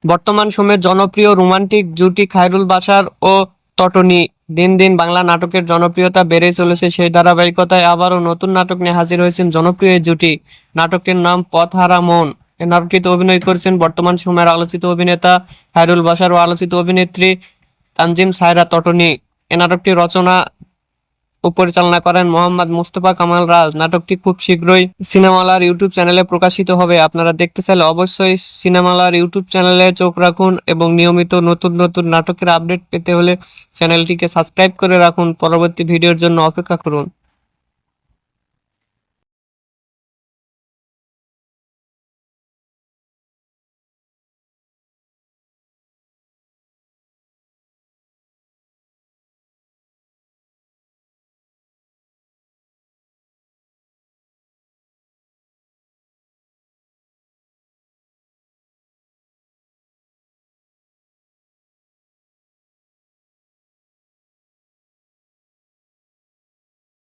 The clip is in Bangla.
বর্তমান সময়ে জনপ্রিয় রোমান্টিক জুটি খায়রুল বাশার ও তটনি। দিন দিন বাংলা নাটকের জনপ্রিয়তা বেড়েই চলেছে, সেই ধারাবাহিকতায় আবারও নতুন নাটক নিয়ে হাজির হয়েছেন জনপ্রিয় এই জুটি। নাটকটির নাম পথহারা মন। এই নাটকটিতে অভিনয় করেছেন বর্তমান সময়ের আলোচিত অভিনেতা খায়রুল বাশার ও আলোচিত অভিনেত্রী তানজিম সায়রা তটনি। এ নাটকটি রচনা ও পরিচালনা করেন মোহাম্মদ মুস্তফা কামাল রাজ। নাটকটি খুব শীঘ্রই সিনেমালার ইউটিউব চ্যানেলে প্রকাশিত হবে। আপনারা দেখতে চাইলে অবশ্যই সিনেমালার ইউটিউব চ্যানেলে চোখ রাখুন এবং নিয়মিত নতুন নতুন নাটকের আপডেট পেতে হলে চ্যানেলটিকে সাবস্ক্রাইব করে রাখুন। পরবর্তী ভিডিওর জন্য অপেক্ষা করুন।